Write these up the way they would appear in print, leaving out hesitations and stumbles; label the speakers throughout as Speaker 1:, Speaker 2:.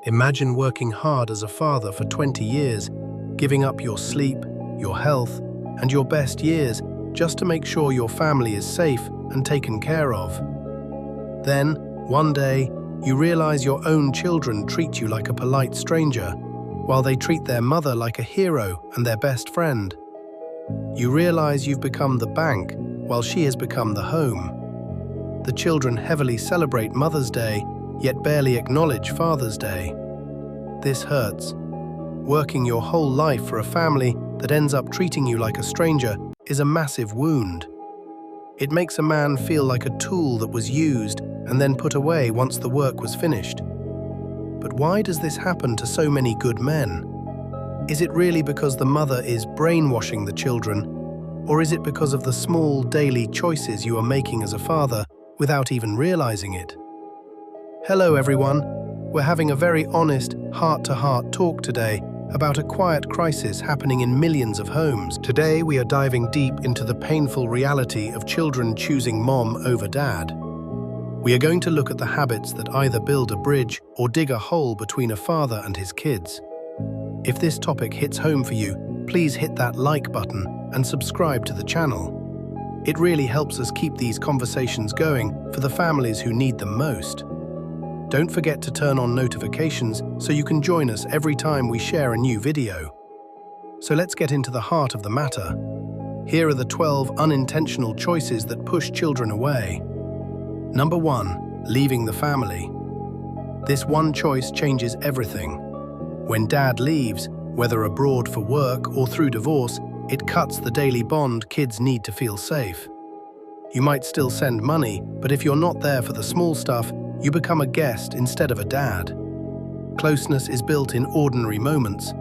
Speaker 1: Imagine working hard as a father for 20 years, giving up your sleep, your health, and your best years just to make sure your family is safe and taken care of. Then, one day, you realize your own children treat you like a polite stranger, while they treat their mother like a hero and their best friend. You realize you've become the bank, while she has become the home. The children heavily celebrate Mother's Day, yet barely acknowledge Father's Day. This hurts. Working your whole life for a family that ends up treating you like a stranger is a massive wound. It makes a man feel like a tool that was used and then put away once the work was finished. But why does this happen to so many good men? Is it really because the mother is brainwashing the children, or is it because of the small daily choices you are making as a father without even realizing it? Hello everyone, we're having a very honest, heart-to-heart talk today about a quiet crisis happening in millions of homes. Today we are diving deep into the painful reality of children choosing mom over dad. We are going to look at the habits that either build a bridge or dig a hole between a father and his kids. If this topic hits home for you, please hit that like button and subscribe to the channel. It really helps us keep these conversations going for the families who need them most. Don't forget to turn on notifications so you can join us every time we share a new video. So let's get into the heart of the matter. Here are the 12 unintentional choices that push children away. Number 1. Leaving the family. This one choice changes everything. When dad leaves, whether abroad for work or through divorce, it cuts the daily bond kids need to feel safe. You might still send money, but if you're not there for the small stuff, you become a guest instead of a dad. Closeness is built in ordinary moments.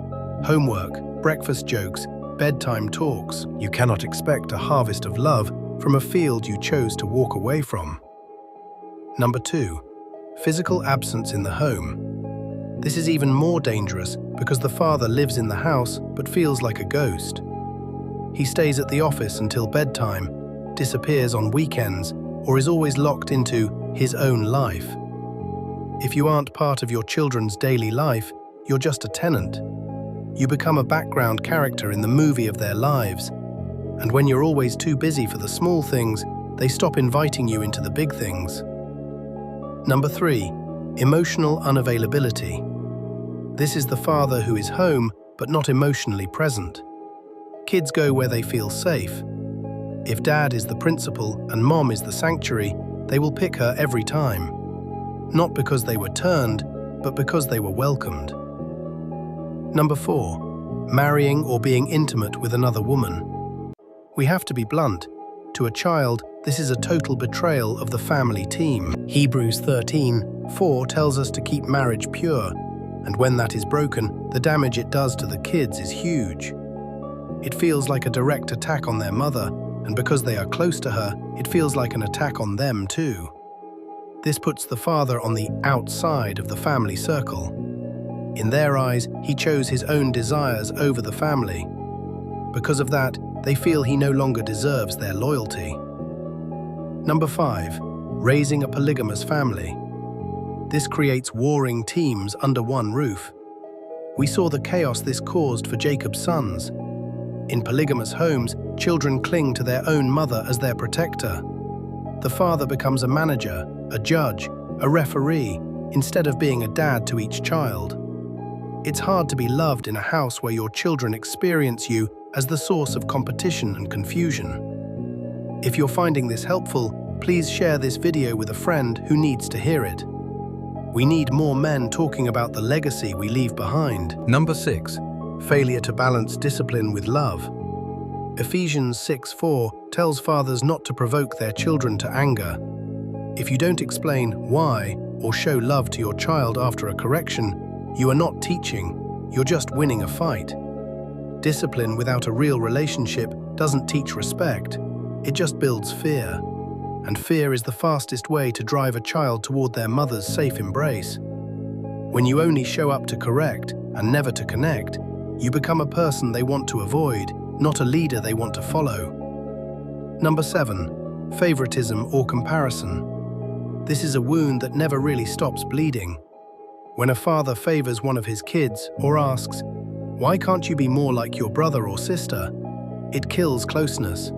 Speaker 1: Homework, breakfast jokes, bedtime talks. You cannot expect a harvest of love from a field you chose to walk away from. Number 2. Physical absence in the home. This is even more dangerous because the father lives in the house but feels like a ghost. He stays at the office until bedtime, disappears on weekends, or is always locked into his own life. If you aren't part of your children's daily life, you're just a tenant. You become a background character in the movie of their lives. And when you're always too busy for the small things, they stop inviting you into the big things. Number 3. Emotional unavailability. This is the father who is home but not emotionally present. Kids go where they feel safe. If dad is the principal and mom is the sanctuary, they will pick her every time. Not because they were turned, but because they were welcomed. Number 4. Marrying or being intimate with another woman. We have to be blunt. To a child, this is a total betrayal of the family team. Hebrews 13:4 tells us to keep marriage pure, and when that is broken, the damage it does to the kids is huge. It feels like a direct attack on their mother, and because they are close to her, it feels like an attack on them too. This puts the father on the outside of the family circle. In their eyes, he chose his own desires over the family. Because of that, they feel he no longer deserves their loyalty. Number 5. Raising a polygamous family. This creates warring teams under one roof. We saw the chaos this caused for Jacob's sons. In polygamous homes, children cling to their own mother as their protector. The father becomes a manager, a judge, a referee, instead of being a dad to each child. It's hard to be loved in a house where your children experience you as the source of competition and confusion. If you're finding this helpful, please share this video with a friend who needs to hear it. We need more men talking about the legacy we leave behind. Number 6. Failure to balance discipline with love. Ephesians 6:4 tells fathers not to provoke their children to anger. If you don't explain why or show love to your child after a correction, you are not teaching, you're just winning a fight. Discipline without a real relationship doesn't teach respect, it just builds fear. And fear is the fastest way to drive a child toward their mother's safe embrace. When you only show up to correct and never to connect, you become a person they want to avoid, not a leader they want to follow. Number 7. Favoritism or comparison. This is a wound that never really stops bleeding. When a father favors one of his kids or asks, "Why can't you be more like your brother or sister?" it kills closeness.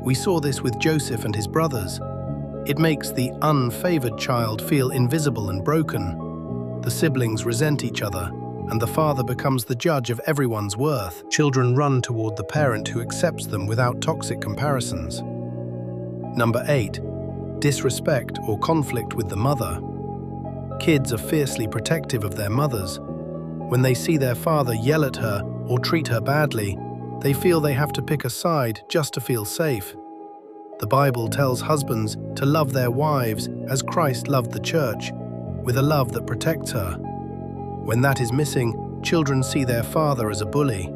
Speaker 1: We saw this with Joseph and his brothers. It makes the unfavored child feel invisible and broken. The siblings resent each other, and the father becomes the judge of everyone's worth. Children run toward the parent who accepts them without toxic comparisons. Number 8. Disrespect or conflict with the mother. Kids are fiercely protective of their mothers. When they see their father yell at her or treat her badly, they feel they have to pick a side just to feel safe. The Bible tells husbands to love their wives as Christ loved the church, with a love that protects her. When that is missing, children see their father as a bully.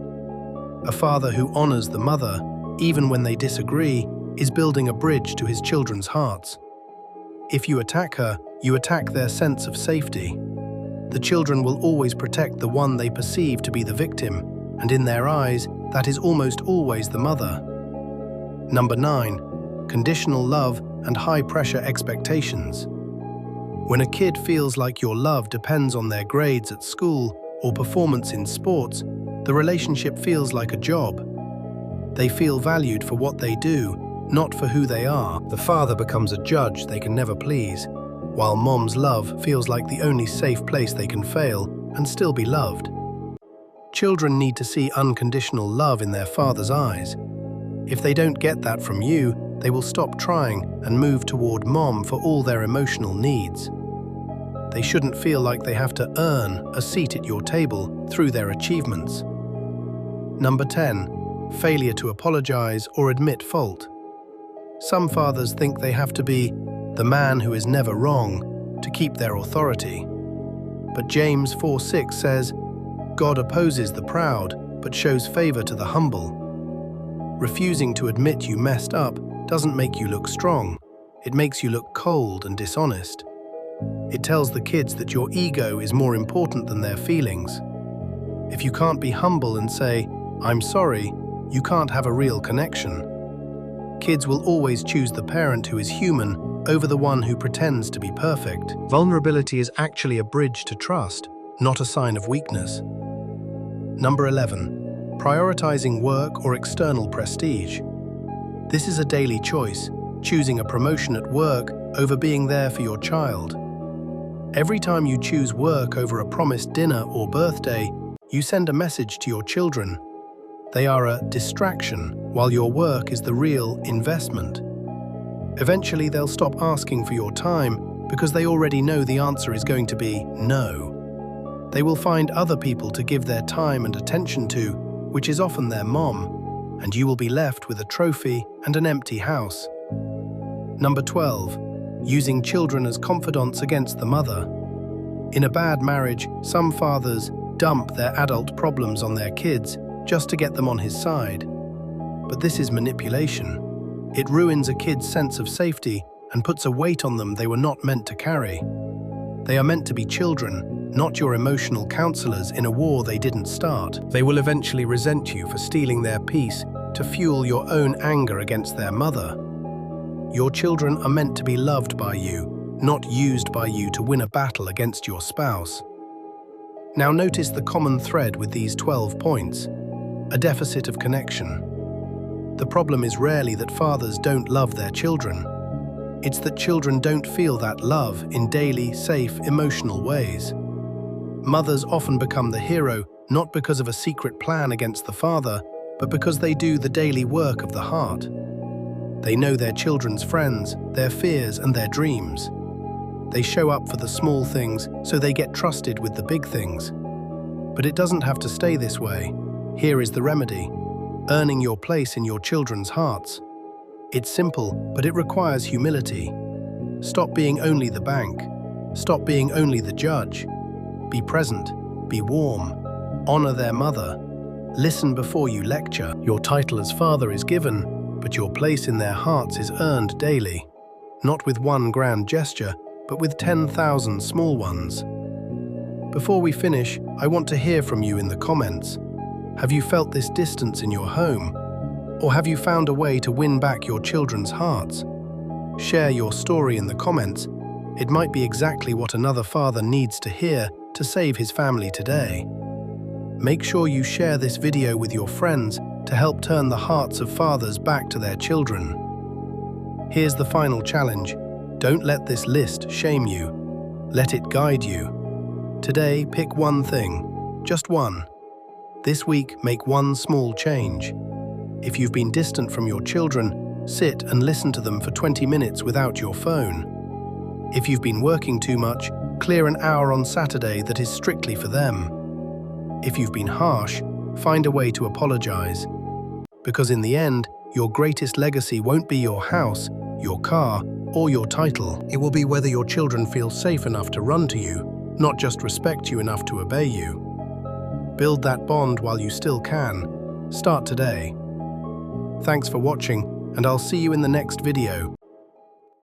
Speaker 1: A father who honors the mother, even when they disagree, is building a bridge to his children's hearts. If you attack her, you attack their sense of safety. The children will always protect the one they perceive to be the victim, and in their eyes, that is almost always the mother. Number 9. Conditional love and high-pressure expectations. When a kid feels like your love depends on their grades at school or performance in sports, the relationship feels like a job. They feel valued for what they do, not for who they are. The father becomes a judge they can never please, while mom's love feels like the only safe place they can fail and still be loved. Children need to see unconditional love in their father's eyes. If they don't get that from you, they will stop trying and move toward mom for all their emotional needs. They shouldn't feel like they have to earn a seat at your table through their achievements. Number 10. Failure to apologize or admit fault. Some fathers think they have to be the man who is never wrong to keep their authority. But James 4:6 says, "God opposes the proud, but shows favor to the humble." Refusing to admit you messed up doesn't make you look strong. It makes you look cold and dishonest. It tells the kids that your ego is more important than their feelings. If you can't be humble and say, "I'm sorry," you can't have a real connection. Kids will always choose the parent who is human over the one who pretends to be perfect. Vulnerability is actually a bridge to trust, not a sign of weakness. Number 11. Prioritizing work or external prestige. This is a daily choice, choosing a promotion at work over being there for your child. Every time you choose work over a promised dinner or birthday, you send a message to your children. They are a distraction, while your work is the real investment. Eventually, they'll stop asking for your time because they already know the answer is going to be no. They will find other people to give their time and attention to, which is often their mom, and you will be left with a trophy and an empty house. Number 12. Using children as confidants against the mother. In a bad marriage, some fathers dump their adult problems on their kids just to get them on his side. But this is manipulation. It ruins a kid's sense of safety and puts a weight on them they were not meant to carry. They are meant to be children, not your emotional counselors in a war they didn't start. They will eventually resent you for stealing their peace to fuel your own anger against their mother. Your children are meant to be loved by you, not used by you to win a battle against your spouse. Now notice the common thread with these 12 points: a deficit of connection. The problem is rarely that fathers don't love their children. It's that children don't feel that love in daily, safe, emotional ways. Mothers often become the hero not because of a secret plan against the father, but because they do the daily work of the heart. They know their children's friends, their fears, and their dreams. They show up for the small things so they get trusted with the big things. But it doesn't have to stay this way. Here is the remedy: earning your place in your children's hearts. It's simple, but it requires humility. Stop being only the bank. Stop being only the judge. Be present. Be warm. Honor their mother. Listen before you lecture. Your title as father is given, but your place in their hearts is earned daily. Not with one grand gesture, but with 10,000 small ones. Before we finish, I want to hear from you in the comments. Have you felt this distance in your home? Or have you found a way to win back your children's hearts? Share your story in the comments, It might be exactly what another father needs to hear to save his family today. Make sure you share this video with your friends to help turn the hearts of fathers back to their children. Here's the final challenge. Don't let this list shame you. Let it guide you. Today, pick one thing. Just one. This week, make one small change. If you've been distant from your children, sit and listen to them for 20 minutes without your phone. If you've been working too much, clear an hour on Saturday that is strictly for them. If you've been harsh, find a way to apologize. Because in the end, your greatest legacy won't be your house, your car, or your title. It will be whether your children feel safe enough to run to you, not just respect you enough to obey you. Build that bond while you still can. Start today. Thanks for watching, and I'll see you in the next video.